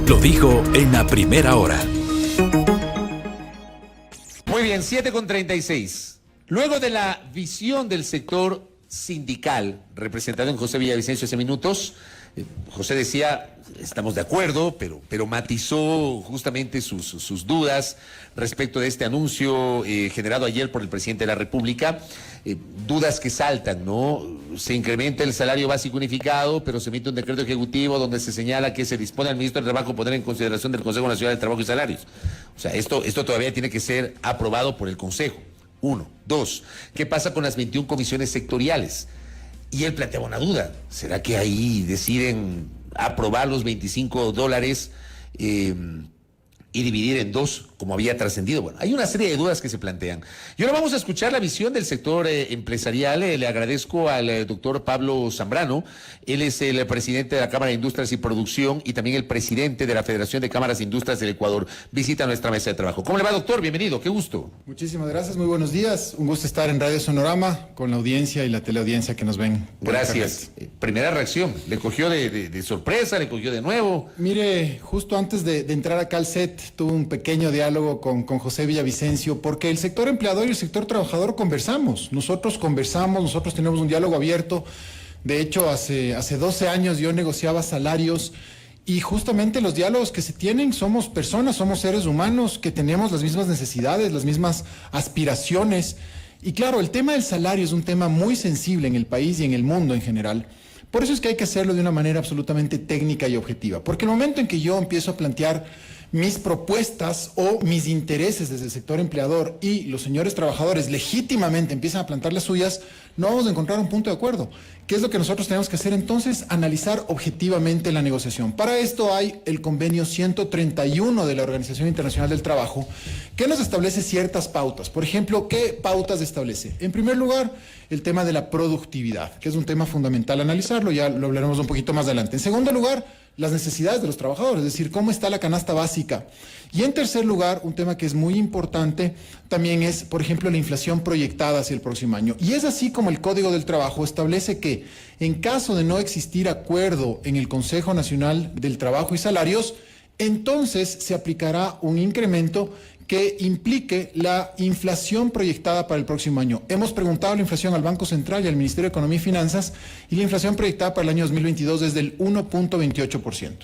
Lo dijo en la primera hora. Muy bien, 7:36. Luego de la visión del sector sindical, representado en José Villavicencio hace minutos, José decía, estamos de acuerdo, pero matizó justamente sus dudas respecto de este anuncio generado ayer por el presidente de la República, dudas que saltan, ¿no? Se incrementa el salario básico unificado, pero se emite un decreto ejecutivo donde se señala que se dispone al ministro del Trabajo poner en consideración del Consejo Nacional del Trabajo y Salarios. O sea, esto todavía tiene que ser aprobado por el Consejo. 1. 2. ¿Qué pasa con las 21 comisiones sectoriales? Y él planteaba una duda. ¿Será que ahí deciden aprobar los $25 y dividir en 2, como había trascendido? Bueno, hay una serie de dudas que se plantean. Y ahora vamos a escuchar la visión del sector empresarial. Le agradezco al doctor Pablo Zambrano. Él es el presidente de la Cámara de Industrias y Producción y también el presidente de la Federación de Cámaras e Industrias del Ecuador. Visita nuestra mesa de trabajo. ¿Cómo le va, doctor? Bienvenido, qué gusto. Muchísimas gracias, muy buenos días. Un gusto estar en Radio Sonorama con la audiencia y la teleaudiencia que nos ven. Gracias. Primera reacción, ¿le cogió de sorpresa? ¿Le cogió de nuevo? Mire, justo antes de entrar acá al set, tuve un pequeño diálogo con José Villavicencio, porque el sector empleador y el sector trabajador conversamos. Nosotros tenemos un diálogo abierto. De hecho, hace 12 años yo negociaba salarios y justamente los diálogos que se tienen, somos personas, somos seres humanos que tenemos las mismas necesidades, las mismas aspiraciones. Y claro, el tema del salario es un tema muy sensible en el país y en el mundo en general. Por eso es que hay que hacerlo de una manera absolutamente técnica y objetiva. Porque el momento en que yo empiezo a plantear mis propuestas o mis intereses desde el sector empleador y los señores trabajadores legítimamente empiezan a plantar las suyas, no vamos a encontrar un punto de acuerdo. ¿Qué es lo que nosotros tenemos que hacer entonces? Analizar objetivamente la negociación. Para esto hay el convenio 131 de la Organización Internacional del Trabajo, que nos establece ciertas pautas. Por ejemplo, ¿qué pautas establece? En primer lugar, el tema de la productividad, que es un tema fundamental analizarlo, ya lo hablaremos un poquito más adelante. En segundo lugar, las necesidades de los trabajadores, es decir, cómo está la canasta básica. Y en tercer lugar, un tema que es muy importante también es, por ejemplo, la inflación proyectada hacia el próximo año. Y es así como el Código del Trabajo establece que en caso de no existir acuerdo en el Consejo Nacional del Trabajo y Salarios, entonces se aplicará un incremento que implique la inflación proyectada para el próximo año. Hemos preguntado la inflación al Banco Central y al Ministerio de Economía y Finanzas y la inflación proyectada para el año 2022 es del 1.28%.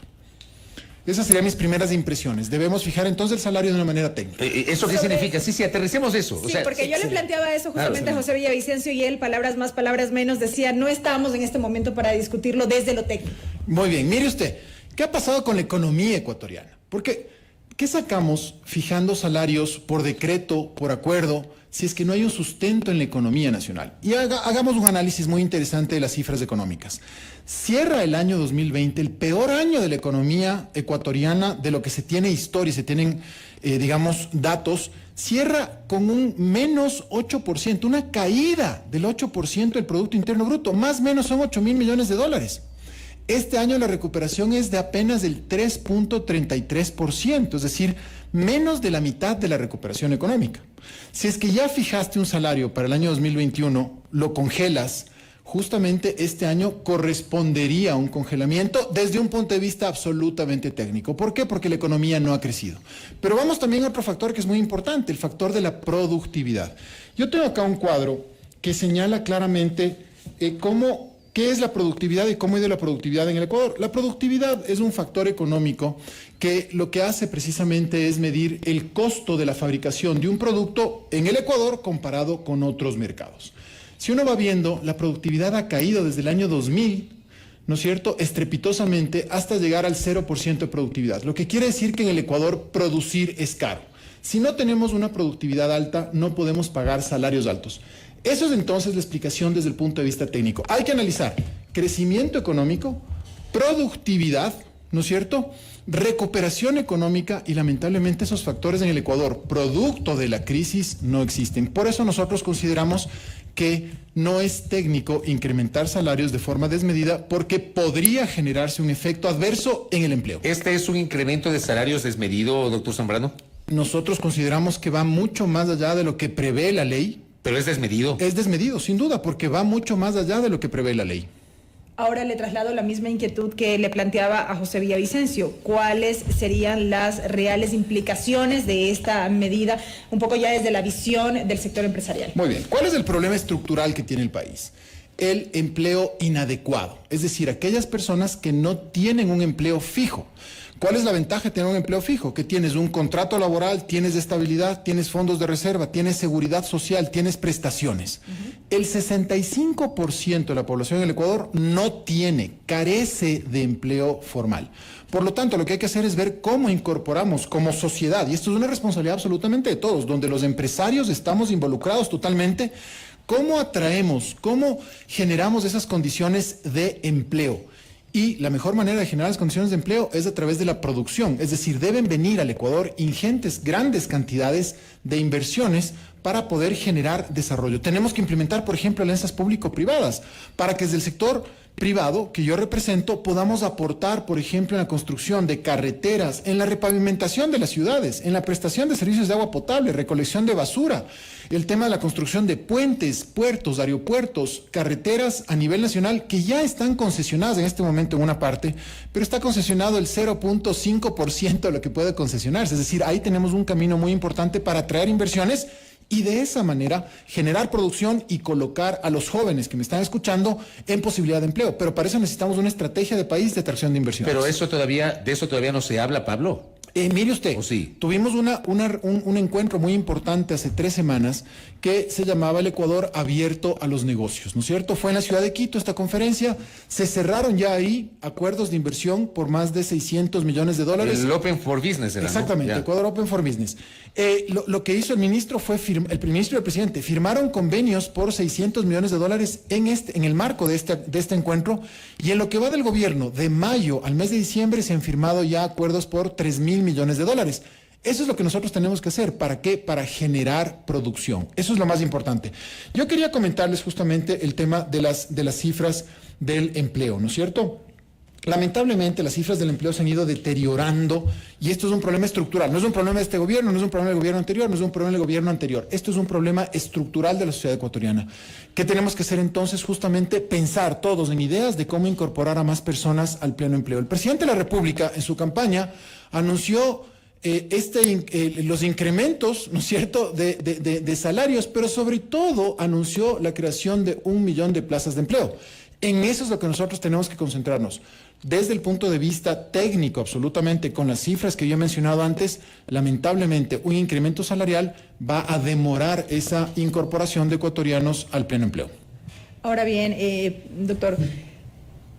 Esas serían mis primeras impresiones. Debemos fijar entonces el salario de una manera técnica. ¿Eso qué significa? Sí, aterricemos eso. Sí, porque yo le planteaba eso justamente a José Villavicencio y él, palabras más, palabras menos, decía, no estamos en este momento para discutirlo desde lo técnico. Muy bien, mire usted, ¿qué ha pasado con la economía ecuatoriana? Porque ¿qué sacamos fijando salarios por decreto, por acuerdo, si es que no hay un sustento en la economía nacional? Y hagamos un análisis muy interesante de las cifras económicas. Cierra el año 2020, el peor año de la economía ecuatoriana, de lo que se tiene historia, se tienen, datos, cierra con un menos 8%, una caída del 8% del Producto Interno Bruto, más o menos son 8.000 millones de dólares. Este año la recuperación es de apenas del 3.33%, es decir, menos de la mitad de la recuperación económica. Si es que ya fijaste un salario para el año 2021, lo congelas, justamente este año correspondería a un congelamiento desde un punto de vista absolutamente técnico. ¿Por qué? Porque la economía no ha crecido. Pero vamos también a otro factor que es muy importante, el factor de la productividad. Yo tengo acá un cuadro que señala claramente qué es la productividad y cómo ha ido la productividad en el Ecuador. La productividad es un factor económico que lo que hace precisamente es medir el costo de la fabricación de un producto en el Ecuador comparado con otros mercados. Si uno va viendo, la productividad ha caído desde el año 2000, ¿no es cierto?, estrepitosamente hasta llegar al 0% de productividad, lo que quiere decir que en el Ecuador producir es caro. Si no tenemos una productividad alta, no podemos pagar salarios altos. Eso es entonces la explicación desde el punto de vista técnico. Hay que analizar crecimiento económico, productividad, ¿no es cierto?, recuperación económica y lamentablemente esos factores en el Ecuador, producto de la crisis, no existen. Por eso nosotros consideramos que no es técnico incrementar salarios de forma desmedida porque podría generarse un efecto adverso en el empleo. ¿Este es un incremento de salarios desmedido, doctor Zambrano? Nosotros consideramos que va mucho más allá de lo que prevé la ley. ¿Pero es desmedido? Es desmedido, sin duda, porque va mucho más allá de lo que prevé la ley. Ahora le traslado la misma inquietud que le planteaba a José Villavicencio. ¿Cuáles serían las reales implicaciones de esta medida, un poco ya desde la visión del sector empresarial? Muy bien. ¿Cuál es el problema estructural que tiene el país? El empleo inadecuado, es decir, aquellas personas que no tienen un empleo fijo. ¿Cuál es la ventaja de tener un empleo fijo? Que tienes un contrato laboral, tienes estabilidad, tienes fondos de reserva, tienes seguridad social, tienes prestaciones. El 65% de la población en el Ecuador no tiene, carece de empleo formal. Por lo tanto, lo que hay que hacer es ver cómo incorporamos como sociedad, y esto es una responsabilidad absolutamente de todos, donde los empresarios estamos involucrados totalmente, cómo atraemos, cómo generamos esas condiciones de empleo. Y la mejor manera de generar las condiciones de empleo es a través de la producción. Es decir, deben venir al Ecuador ingentes, grandes cantidades de inversiones para poder generar desarrollo. Tenemos que implementar, por ejemplo, alianzas público-privadas para que desde el sector privado que yo represento podamos aportar, por ejemplo, en la construcción de carreteras, en la repavimentación de las ciudades, en la prestación de servicios de agua potable, recolección de basura, el tema de la construcción de puentes, puertos, aeropuertos, carreteras a nivel nacional que ya están concesionadas en este momento en una parte, pero está concesionado el 0.5% de lo que puede concesionarse. Es decir, ahí tenemos un camino muy importante para atraer inversiones y de esa manera generar producción y colocar a los jóvenes que me están escuchando en posibilidad de empleo. Pero para eso necesitamos una estrategia de país de atracción de inversiones. Pero de eso todavía no se habla, Pablo. Mire usted, sí. Tuvimos un encuentro muy importante hace 3 semanas que se llamaba el Ecuador abierto a los negocios, ¿no es cierto? Fue en la ciudad de Quito esta conferencia, se cerraron ya ahí acuerdos de inversión por más de $600 millones. El Open for Business era, exactamente, ¿no? Ecuador Open for Business. Lo que hizo el ministro el ministro y el presidente firmaron convenios por $600 millones en el marco de este encuentro, y en lo que va del gobierno, de mayo al mes de diciembre se han firmado ya acuerdos por $3.000 millones. Eso es lo que nosotros tenemos que hacer. ¿Para qué? Para generar producción. Eso es lo más importante. Yo quería comentarles justamente el tema de las cifras del empleo, ¿no es cierto? Lamentablemente las cifras del empleo se han ido deteriorando y esto es un problema estructural. No es un problema de este gobierno, no es un problema del gobierno anterior, no es un problema del gobierno anterior. Esto es un problema estructural de la sociedad ecuatoriana. ¿Qué tenemos que hacer entonces? Justamente pensar todos en ideas de cómo incorporar a más personas al pleno empleo. El presidente de la República en su campaña anunció los incrementos, ¿no es cierto?, de salarios, pero sobre todo anunció la creación de 1 millón de plazas de empleo. En eso es lo que nosotros tenemos que concentrarnos. Desde el punto de vista técnico, absolutamente, con las cifras que yo he mencionado antes, lamentablemente un incremento salarial va a demorar esa incorporación de ecuatorianos al pleno empleo. Ahora bien, doctor,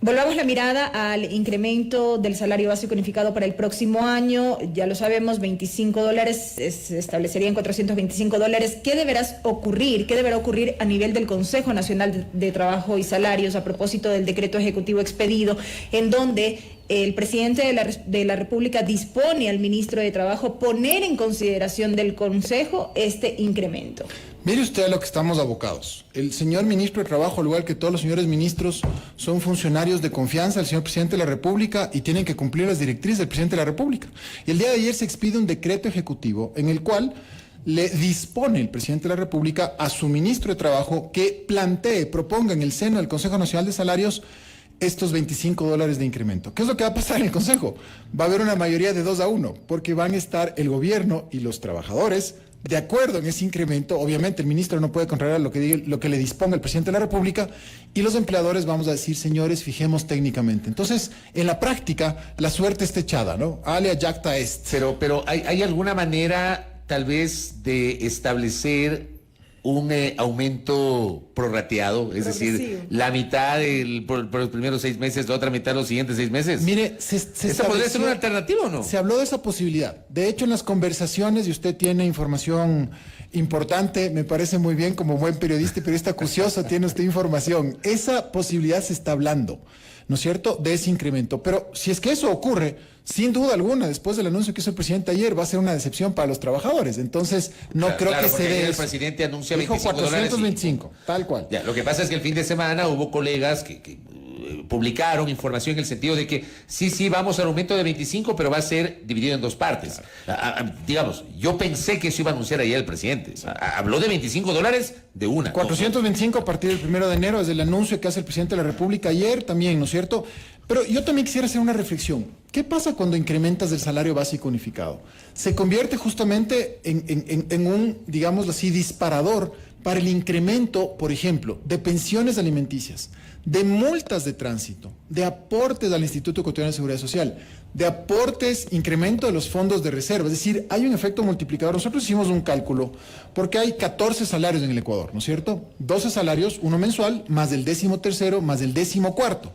volvamos la mirada al incremento del salario básico unificado para el próximo año. Ya lo sabemos, $25, se establecerían $425. ¿Qué deberá ocurrir a nivel del Consejo Nacional de Trabajo y Salarios a propósito del decreto ejecutivo expedido, en donde el presidente de la República dispone al ministro de Trabajo poner en consideración del Consejo este incremento? Mire usted a lo que estamos abocados. El señor ministro de Trabajo, al igual que todos los señores ministros, son funcionarios de confianza del señor presidente de la República y tienen que cumplir las directrices del presidente de la República. Y el día de ayer se expide un decreto ejecutivo en el cual le dispone el presidente de la República a su ministro de Trabajo que proponga en el seno del Consejo Nacional de Salarios estos $25 de incremento. ¿Qué es lo que va a pasar en el Consejo? Va a haber una mayoría de 2-1, porque van a estar el gobierno y los trabajadores de acuerdo en ese incremento. Obviamente el ministro no puede contrariar lo que le disponga el presidente de la República, y los empleadores vamos a decir, señores, fijemos técnicamente. Entonces, en la práctica, la suerte está echada, ¿no? Alia jacta est. Pero ¿hay alguna manera, tal vez, de establecer un aumento prorrateado? Es decir, la mitad por los primeros 6 meses, la otra mitad los siguientes 6 meses. Mire, ¿esta podría ser una alternativa o no? Se habló de esa posibilidad. De hecho, en las conversaciones, y usted tiene información importante, me parece muy bien, como buen periodista acucioso, tiene usted información. Esa posibilidad se está hablando, ¿no es cierto?, de ese incremento. Pero si es que eso ocurre, sin duda alguna, después del anuncio que hizo el presidente ayer, va a ser una decepción para los trabajadores. Entonces, no creo que se dé. El presidente anuncia $25. Dijo $425, tal cual. Ya, lo que pasa es que el fin de semana hubo colegas que publicaron información en el sentido de que sí, vamos al aumento de 25, pero va a ser dividido en dos partes. Digamos, yo pensé que eso iba a anunciar ayer el presidente. Habló de $25 de una. 425 a partir del 1 de enero, desde el anuncio que hace el presidente de la República ayer también, ¿no es cierto? Pero yo también quisiera hacer una reflexión. ¿Qué pasa cuando incrementas el salario básico unificado? Se convierte justamente en un, digamos así, disparador para el incremento, por ejemplo, de pensiones alimenticias, de multas de tránsito, de aportes al Instituto Ecuatoriano de Seguridad Social, de aportes, incremento de los fondos de reserva. Es decir, hay un efecto multiplicador. Nosotros hicimos un cálculo porque hay 14 salarios en el Ecuador, ¿no es cierto? 12 salarios, uno mensual, más del 13º, más del 14º.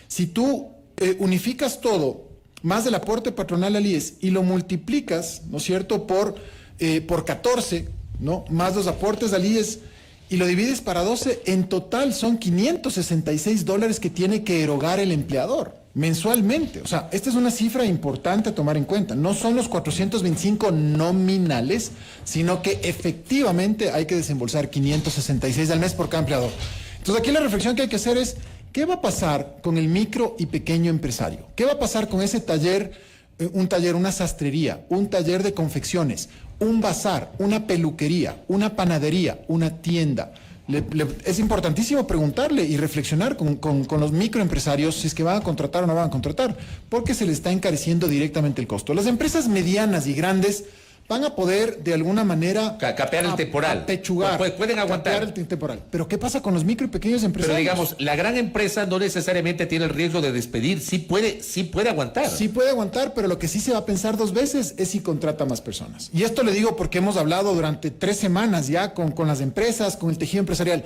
Si tú unificas todo, más del aporte patronal al IES, y lo multiplicas, ¿no es cierto?, por 14, ¿no?, más los aportes al IES, y lo divides para 12, en total son $566 que tiene que erogar el empleador mensualmente. O sea, esta es una cifra importante a tomar en cuenta. No son los 425 nominales, sino que efectivamente hay que desembolsar 566 al mes por cada empleador. Entonces aquí la reflexión que hay que hacer es: ¿qué va a pasar con el micro y pequeño empresario? ¿Qué va a pasar con ese taller, una sastrería, un taller de confecciones, un bazar, una peluquería, una panadería, una tienda? Es importantísimo preguntarle y reflexionar con los microempresarios si es que van a contratar o no van a contratar, porque se les está encareciendo directamente el costo. Las empresas medianas y grandes van a poder, de alguna manera, capear el temporal. Apechugar. Pueden aguantar. Capear el temporal. Pero ¿qué pasa con los micro y pequeños empresarios? Pero digamos, la gran empresa no necesariamente tiene el riesgo de despedir. Sí puede aguantar. Sí puede aguantar, pero lo que sí se va a pensar dos veces es si contrata más personas. Y esto le digo porque hemos hablado durante 3 semanas ya con las empresas, con el tejido empresarial.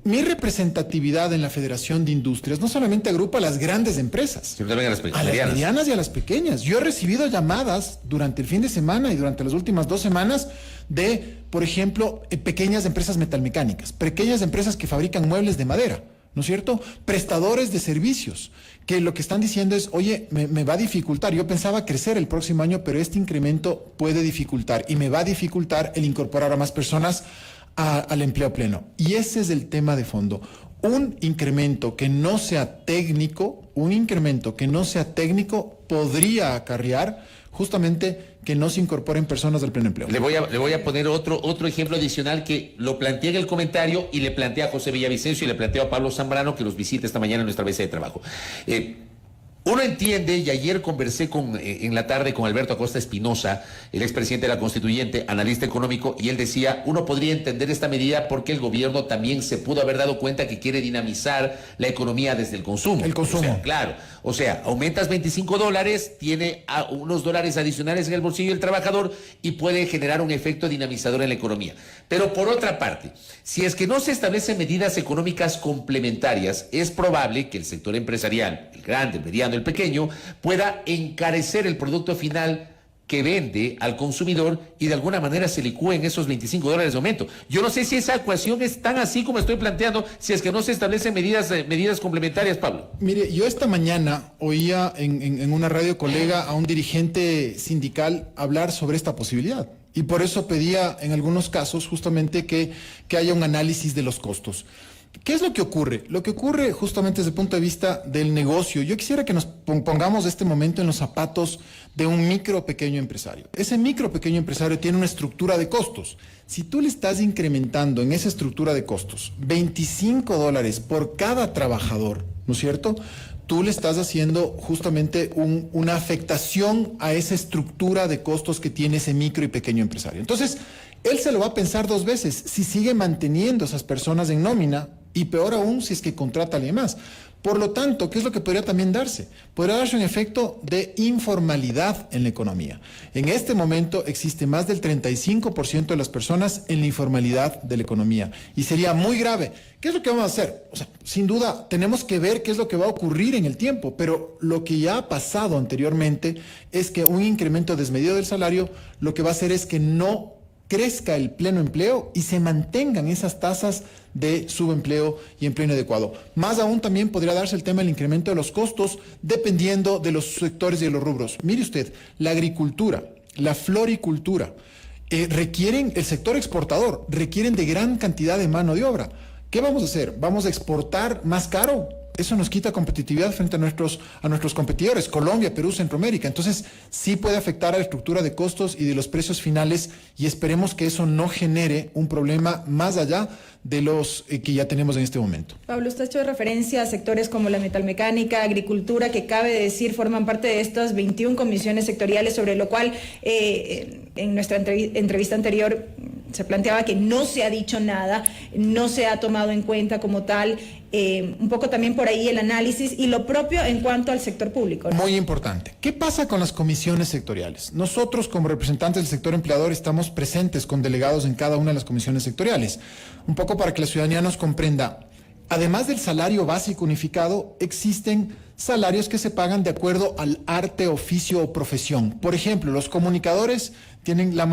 Mi representatividad en la Federación de Industrias no solamente agrupa a las grandes empresas, sino también a las medianas y a las pequeñas. Yo he recibido llamadas durante el fin de semana y durante las últimas 2 semanas de, por ejemplo, pequeñas empresas metalmecánicas, pequeñas empresas que fabrican muebles de madera, ¿no es cierto? Prestadores de servicios, que lo que están diciendo es: oye, me va a dificultar. Yo pensaba crecer el próximo año, pero este incremento puede dificultar, y me va a dificultar el incorporar a más personas al empleo pleno. Y ese es el tema de fondo. Un incremento que no sea técnico, podría acarrear justamente que no se incorporen personas al pleno empleo. Le voy a poner otro ejemplo adicional que lo planteé en el comentario, y le planteé a José Villavicencio y le planteé a Pablo Zambrano, que los visite esta mañana en nuestra mesa de trabajo. Uno entiende, y ayer conversé en la tarde con Alberto Acosta Espinosa, el expresidente de la Constituyente, analista económico, y él decía: uno podría entender esta medida porque el gobierno también se pudo haber dado cuenta que quiere dinamizar la economía desde el consumo. El consumo. O sea, claro. O sea, aumentas $25, tiene unos dólares adicionales en el bolsillo del trabajador y puede generar un efecto dinamizador en la economía. Pero por otra parte, si es que no se establecen medidas económicas complementarias, es probable que el sector empresarial, el grande, el mediano, el pequeño, pueda encarecer el producto final que vende al consumidor, y de alguna manera se licúen esos $25 de aumento. Yo no sé si esa ecuación es tan así como estoy planteando, si es que no se establecen medidas complementarias, Pablo. Mire, yo esta mañana oía en una radio colega a un dirigente sindical hablar sobre esta posibilidad, y por eso pedía en algunos casos justamente que haya un análisis de los costos. ¿Qué es lo que ocurre? Lo que ocurre justamente desde el punto de vista del negocio. Yo quisiera que nos pongamos este momento en los zapatos de un micro pequeño empresario. Ese micro pequeño empresario tiene una estructura de costos. Si tú le estás incrementando en esa estructura de costos $25 por cada trabajador, ¿no es cierto?, tú le estás haciendo justamente una afectación a esa estructura de costos que tiene ese micro y pequeño empresario. Entonces, él se lo va a pensar 2 veces si sigue manteniendo esas personas en nómina, y peor aún si es que contrata a alguien más. Por lo tanto, ¿qué es lo que podría también darse? Podría darse un efecto de informalidad en la economía. En este momento existe más del 35% de las personas en la informalidad de la economía, y sería muy grave. ¿Qué es lo que vamos a hacer? O sea, sin duda tenemos que ver qué es lo que va a ocurrir en el tiempo, pero lo que ya ha pasado anteriormente es que un incremento desmedido del salario lo que va a hacer es que no crezca el pleno empleo y se mantengan esas tasas de subempleo y empleo inadecuado. Más aún también podría darse el tema del incremento de los costos dependiendo de los sectores y de los rubros. Mire usted, la agricultura, la floricultura, el sector exportador requieren de gran cantidad de mano de obra. ¿Qué vamos a hacer? ¿Vamos a exportar más caro? eso nos quita competitividad frente a nuestros competidores, Colombia, Perú, Centroamérica. Entonces, sí puede afectar a la estructura de costos y de los precios finales, y esperemos que eso no genere un problema más allá de los que ya tenemos en este momento. Pablo, usted ha hecho referencia a sectores como la metalmecánica, agricultura, que cabe decir forman parte de estas 21 comisiones sectoriales, sobre lo cual en nuestra entrevista anterior se planteaba que no se ha dicho nada, no se ha tomado en cuenta como tal, un poco también por ahí el análisis y lo propio en cuanto al sector público, ¿no? Muy importante. ¿Qué pasa con las comisiones sectoriales? Nosotros, como representantes del sector empleador, estamos presentes con delegados en cada una de las comisiones sectoriales. Un poco para que la ciudadanía nos comprenda. Además del salario básico unificado, existen salarios que se pagan de acuerdo al arte, oficio o profesión. Por ejemplo, los comunicadores tienen el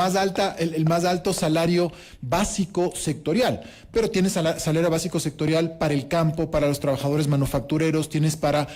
más alto salario básico sectorial, pero tienes salario básico sectorial para el campo, para los trabajadores manufactureros, tienes para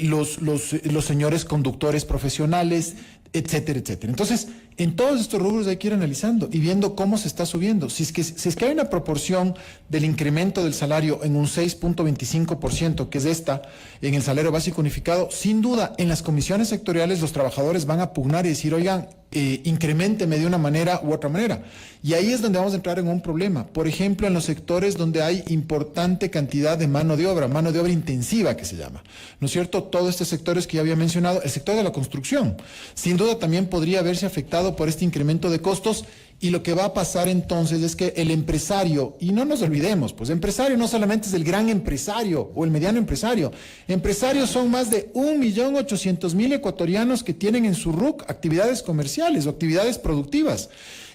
los señores conductores profesionales, etcétera, etcétera. Entonces, en todos estos rubros hay que ir analizando y viendo cómo se está subiendo. Si es que hay una proporción del incremento del salario en un 6.25%, que es esta, en el salario básico unificado, sin duda, en las comisiones sectoriales los trabajadores van a pugnar y decir, oigan, increménteme de una manera u otra manera. Y ahí es donde vamos a entrar en un problema. Por ejemplo, en los sectores donde hay importante cantidad de mano de obra intensiva que se llama, ¿no es cierto? Todos estos sectores que ya había mencionado, el sector de la construcción, sin duda también podría verse afectado por este incremento de costos. Y lo que va a pasar entonces es que el empresario, y no nos olvidemos, pues empresario no solamente es el gran empresario o el mediano empresario. Empresarios son más de 1.800.000 ecuatorianos que tienen en su RUC actividades comerciales o actividades productivas.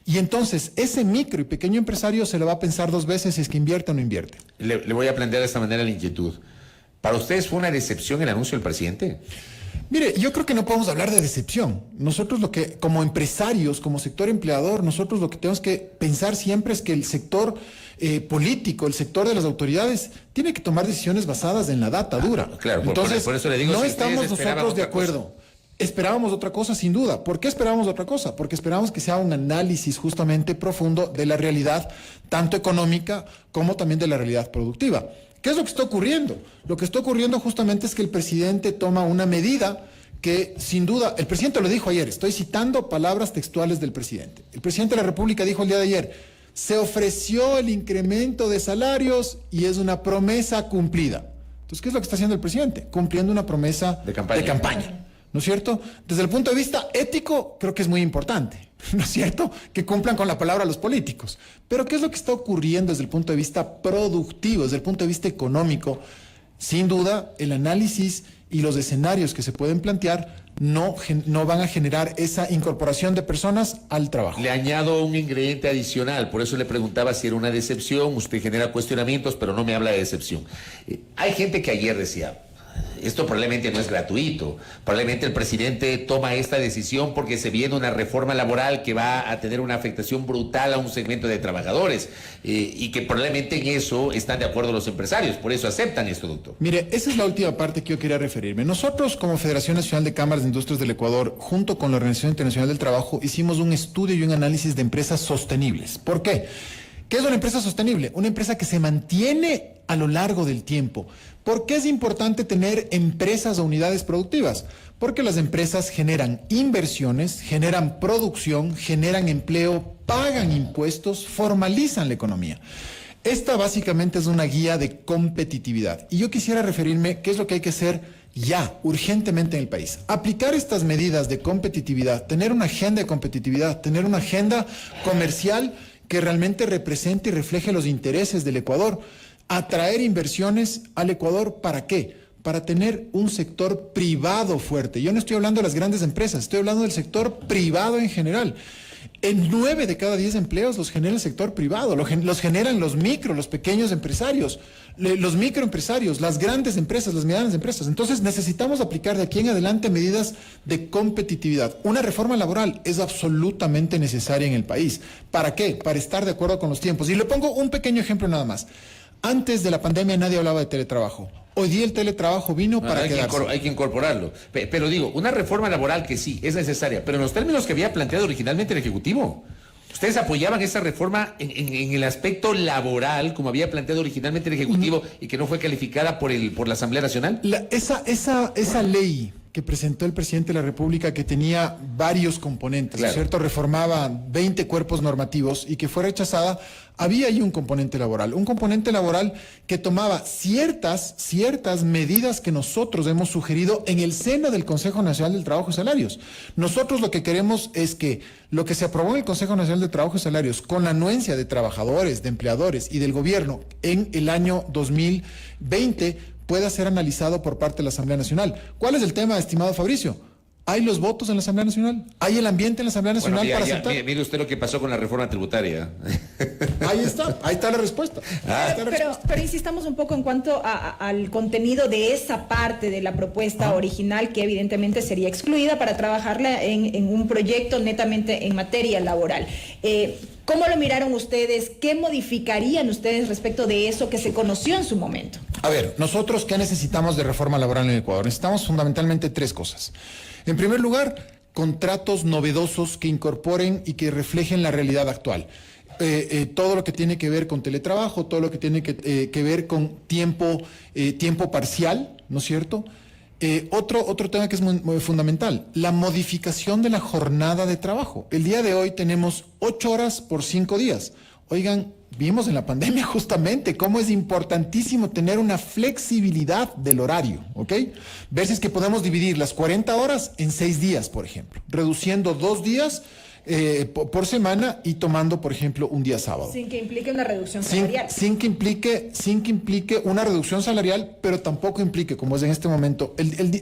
Y entonces ese micro y pequeño empresario se lo va a pensar dos veces si es que invierte o no invierte. Le voy a plantear de esta manera la inquietud. ¿Para ustedes fue una decepción el anuncio del presidente? Mire, yo creo que no podemos hablar de decepción. Nosotros como empresarios, como sector empleador, nosotros lo que tenemos que pensar siempre es que el sector político, el sector de las autoridades, tiene que tomar decisiones basadas en la data dura. Claro, entonces, por eso le digo, no si estamos nosotros de acuerdo. Esperábamos otra cosa, sin duda. ¿Por qué esperábamos otra cosa? Porque esperábamos que sea un análisis justamente profundo de la realidad, tanto económica como también de la realidad productiva. ¿Qué es lo que está ocurriendo? Lo que está ocurriendo justamente es que el presidente toma una medida que, sin duda, el presidente lo dijo ayer, estoy citando palabras textuales del presidente. El presidente de la República dijo el día de ayer, se ofreció el incremento de salarios y es una promesa cumplida. Entonces, ¿qué es lo que está haciendo el presidente? Cumpliendo una promesa de campaña, ¿no es cierto? Desde el punto de vista ético, creo que es muy importante, ¿no es cierto?, que cumplan con la palabra los políticos. Pero ¿qué es lo que está ocurriendo desde el punto de vista productivo, desde el punto de vista económico? Sin duda, el análisis y los escenarios que se pueden plantear no van a generar esa incorporación de personas al trabajo. Le añado un ingrediente adicional, por eso le preguntaba si era una decepción. Usted genera cuestionamientos, pero no me habla de decepción. Hay gente que ayer decía, esto probablemente no es gratuito, probablemente el presidente toma esta decisión porque se viene una reforma laboral que va a tener una afectación brutal a un segmento de trabajadores y que probablemente en eso están de acuerdo los empresarios, por eso aceptan esto, doctor. Mire, esa es la última parte que yo quería referirme. Nosotros, como Federación Nacional de Cámaras de Industrias del Ecuador, junto con la Organización Internacional del Trabajo, hicimos un estudio y un análisis de empresas sostenibles. ¿Por qué? ¿Qué es una empresa sostenible? Una empresa que se mantiene a lo largo del tiempo. ¿Por qué es importante tener empresas o unidades productivas? Porque las empresas generan inversiones, generan producción, generan empleo, pagan impuestos, formalizan la economía. Esta básicamente es una guía de competitividad. Y yo quisiera referirme qué es lo que hay que hacer ya, urgentemente en el país. Aplicar estas medidas de competitividad, tener una agenda de competitividad, tener una agenda comercial que realmente represente y refleje los intereses del Ecuador. Atraer inversiones al Ecuador, ¿para qué? Para tener un sector privado fuerte. Yo no estoy hablando de las grandes empresas, estoy hablando del sector privado en general. En 9 de cada 10 empleos los genera el sector privado, los generan los los pequeños empresarios, los microempresarios, las grandes empresas, las medianas empresas. Entonces necesitamos aplicar de aquí en adelante medidas de competitividad. Una reforma laboral es absolutamente necesaria en el país. ¿Para qué? Para estar de acuerdo con los tiempos. Y le pongo un pequeño ejemplo nada más. Antes de la pandemia nadie hablaba de teletrabajo. Hoy día el teletrabajo vino para quedarse. Hay que incorporarlo. Pero digo, una reforma laboral que sí, es necesaria, pero en los términos que había planteado originalmente el Ejecutivo. ¿Ustedes apoyaban esa reforma en el aspecto laboral, como había planteado originalmente el Ejecutivo y que no fue calificada por la Asamblea Nacional? Esa ley que presentó el presidente de la República, que tenía varios componentes, ¿no es cierto? Reformaba 20 cuerpos normativos y que fue rechazada. Había ahí un componente laboral que tomaba ciertas medidas que nosotros hemos sugerido en el seno del Consejo Nacional del Trabajo y Salarios. Nosotros lo que queremos es que lo que se aprobó en el Consejo Nacional del Trabajo y Salarios, con la anuencia de trabajadores, de empleadores y del gobierno en el año 2020, pueda ser analizado por parte de la Asamblea Nacional. ¿Cuál es el tema, estimado Fabricio? ¿Hay los votos en la Asamblea Nacional? ¿Hay el ambiente en la Asamblea Nacional para aceptar? Mire usted lo que pasó con la reforma tributaria. Ahí está la respuesta. Pero insistamos un poco en cuanto al contenido de esa parte de la propuesta original, que evidentemente sería excluida para trabajarla en un proyecto netamente en materia laboral. ¿Cómo lo miraron ustedes? ¿Qué modificarían ustedes respecto de eso que se conoció en su momento? A ver, nosotros, ¿qué necesitamos de reforma laboral en Ecuador? Necesitamos fundamentalmente tres cosas. En primer lugar, contratos novedosos que incorporen y que reflejen la realidad actual. Todo lo que tiene que ver con teletrabajo, todo lo que tiene que ver con tiempo parcial, ¿no es cierto? Otro tema que es muy fundamental, la modificación de la jornada de trabajo. El día de hoy tenemos 8 horas por 5 días. Oigan, vimos en la pandemia justamente cómo es importantísimo tener una flexibilidad del horario, ¿ok? Versus que podemos dividir las 40 horas en 6 días, por ejemplo, reduciendo 2 días por semana y tomando, por ejemplo, un día sábado. Sin que implique una reducción salarial. Sin que implique una reducción salarial, pero tampoco implique, como es en este momento,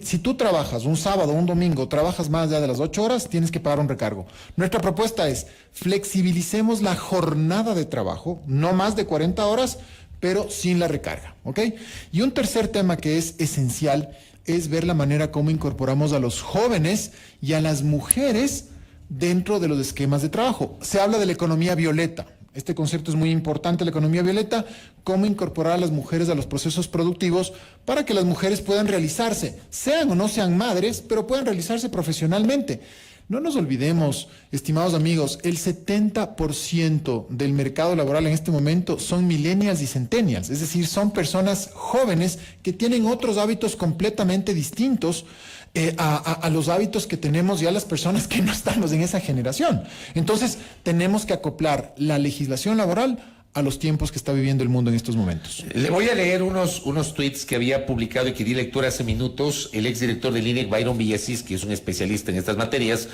si tú trabajas un sábado o un domingo, trabajas más allá de las 8 horas, tienes que pagar un recargo. Nuestra propuesta es flexibilicemos la jornada de trabajo, no más de 40 horas, pero sin la recarga, ¿ok? Y un tercer tema que es esencial es ver la manera como incorporamos a los jóvenes y a las mujeres dentro de los esquemas de trabajo. Se habla de la economía violeta. Este concepto es muy importante, la economía violeta, cómo incorporar a las mujeres a los procesos productivos para que las mujeres puedan realizarse, sean o no sean madres, pero puedan realizarse profesionalmente. No nos olvidemos, estimados amigos, el 70% del mercado laboral en este momento son millennials y centennials, es decir, son personas jóvenes que tienen otros hábitos completamente distintos a los hábitos que tenemos ya las personas que no estamos en esa generación. Entonces, tenemos que acoplar la legislación laboral a los tiempos que está viviendo el mundo en estos momentos. Le voy a leer unos tweets que había publicado y que di lectura hace minutos el exdirector del INEC, Byron Villasís, que es un especialista en estas materias.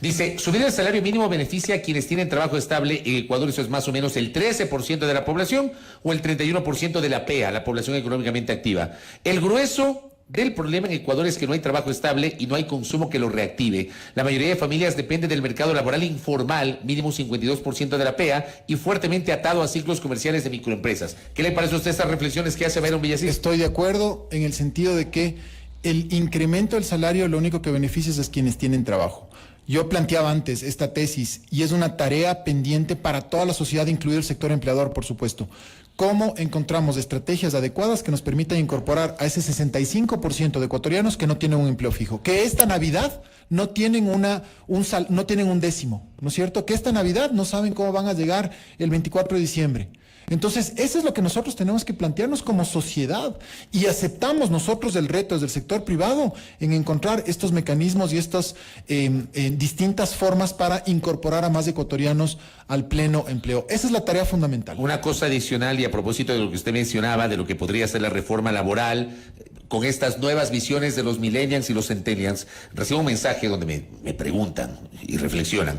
Dice, subir el salario mínimo beneficia a quienes tienen trabajo estable. En Ecuador eso es más o menos el 13% de la población o el 31% de la PEA, la población económicamente activa. El grueso del problema en Ecuador es que no hay trabajo estable y no hay consumo que lo reactive. La mayoría de familias dependen del mercado laboral informal, mínimo 52% de la PEA, y fuertemente atado a ciclos comerciales de microempresas. ¿Qué le parece a usted estas reflexiones que hace Byron Villasís? Estoy de acuerdo en el sentido de que el incremento del salario lo único que beneficia es a quienes tienen trabajo. Yo planteaba antes esta tesis y es una tarea pendiente para toda la sociedad, incluido el sector empleador, por supuesto. ¿Cómo encontramos estrategias adecuadas que nos permitan incorporar a ese 65% de ecuatorianos que no tienen un empleo fijo? Que esta Navidad no tienen no tienen un décimo, ¿no es cierto? Que esta Navidad no saben cómo van a llegar el 24 de diciembre. Entonces, eso es lo que nosotros tenemos que plantearnos como sociedad y aceptamos nosotros el reto desde el sector privado en encontrar estos mecanismos y estas distintas formas para incorporar a más ecuatorianos al pleno empleo. Esa es la tarea fundamental. Una cosa adicional y a propósito de lo que usted mencionaba, de lo que podría ser la reforma laboral, con estas nuevas visiones de los millennials y los centennials, recibo un mensaje donde me preguntan y reflexionan.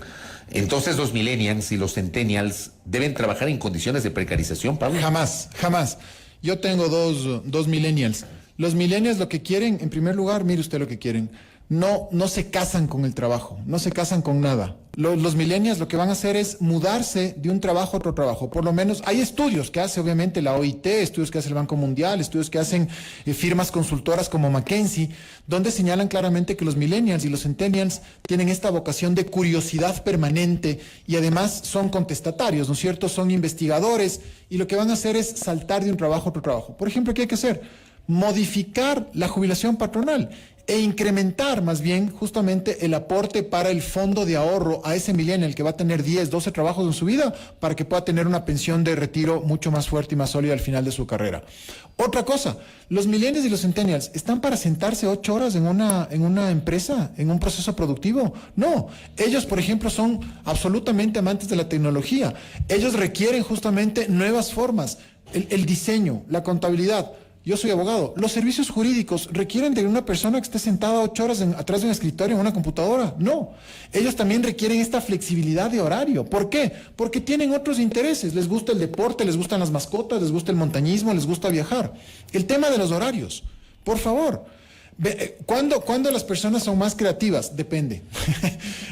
Entonces los millennials y los centennials deben trabajar en condiciones de precarización, Pablo. Jamás. Yo tengo dos millennials. Los millennials lo que quieren, en primer lugar, mire usted lo que quieren. No se casan con el trabajo, no se casan con nada. Los millennials lo que van a hacer es mudarse de un trabajo a otro trabajo. Por lo menos hay estudios que hace obviamente la OIT, estudios que hace el Banco Mundial, estudios que hacen firmas consultoras como McKinsey, donde señalan claramente que los millennials y los centennials tienen esta vocación de curiosidad permanente y además son contestatarios, ¿no es cierto? Son investigadores y lo que van a hacer es saltar de un trabajo a otro trabajo. Por ejemplo, ¿qué hay que hacer? Modificar la jubilación patronal. e incrementar más bien justamente el aporte para el fondo de ahorro a ese millennial que va a tener 10, 12 trabajos en su vida para que pueda tener una pensión de retiro mucho más fuerte y más sólida al final de su carrera. Otra cosa, los millennials y los centennials están para sentarse 8 horas en una empresa, en un proceso productivo. No, ellos, por ejemplo, son absolutamente amantes de la tecnología. Ellos requieren justamente nuevas formas, el diseño, la contabilidad. Yo soy abogado. Los servicios jurídicos requieren de una persona que esté sentada 8 horas atrás de un escritorio en una computadora. No. Ellos también requieren esta flexibilidad de horario. ¿Por qué? Porque tienen otros intereses. Les gusta el deporte, les gustan las mascotas, les gusta el montañismo, les gusta viajar. El tema de los horarios. Por favor. ¿Cuándo las personas son más creativas? Depende.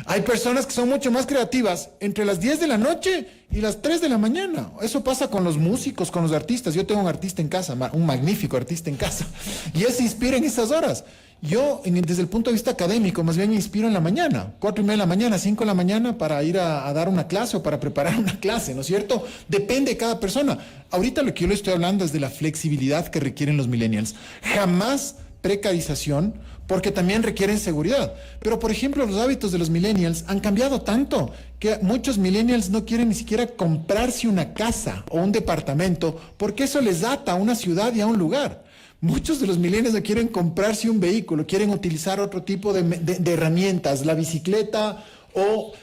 Hay personas que son mucho más creativas entre las 10 de la noche y las 3 de la mañana. Eso pasa con los músicos, con los artistas. Yo tengo un artista en casa, un magnífico artista en casa, y él se inspira en esas horas. Yo, desde el punto de vista académico, más bien me inspiro en la mañana, 4:30 de la mañana, 5 de la mañana, para ir a dar una clase o para preparar una clase, ¿no es cierto? Depende de cada persona. Ahorita lo que yo le estoy hablando es de la flexibilidad que requieren los millennials. Jamás precarización, porque también requieren seguridad. Pero, por ejemplo, los hábitos de los millennials han cambiado tanto que muchos millennials no quieren ni siquiera comprarse una casa o un departamento porque eso les ata a una ciudad y a un lugar. Muchos de los millennials no quieren comprarse un vehículo, quieren utilizar otro tipo de herramientas, la bicicleta o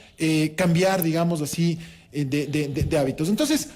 cambiar, digamos así, de hábitos. Entonces,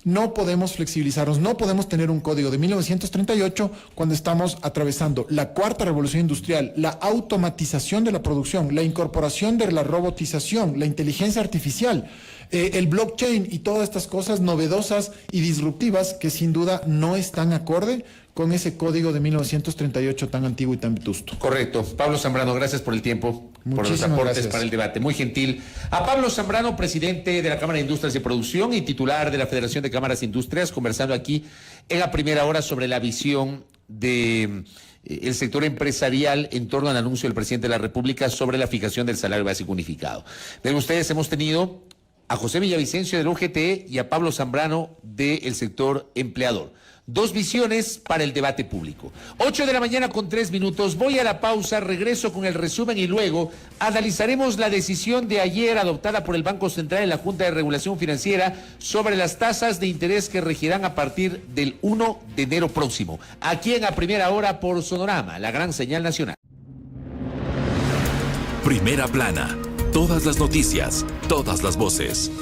no podemos flexibilizarnos, no podemos tener un código de 1938 cuando estamos atravesando la cuarta revolución industrial, la automatización de la producción, la incorporación de la robotización, la inteligencia artificial, el blockchain y todas estas cosas novedosas y disruptivas que sin duda no están acorde con ese código de 1938 tan antiguo y tan vetusto. Correcto. Pablo Zambrano, gracias por el tiempo, por los aportes gracias para el debate. Muy gentil. A Pablo Zambrano, presidente de la Cámara de Industrias de Producción y titular de la Federación de Cámaras e Industrias, conversando aquí en la primera hora sobre la visión de el sector empresarial en torno al anuncio del presidente de la República sobre la fijación del salario básico unificado. Ven ustedes, hemos tenido a José Villavicencio del UGT y a Pablo Zambrano del sector empleador. Dos visiones para el debate público. 8:03 a.m. Voy a la pausa, regreso con el resumen y luego analizaremos la decisión de ayer adoptada por el Banco Central en la Junta de Regulación Financiera sobre las tasas de interés que regirán a partir del 1 de enero próximo. Aquí en A Primera Hora por Sonorama, la gran señal nacional. Primera Plana. Todas las noticias, todas las voces.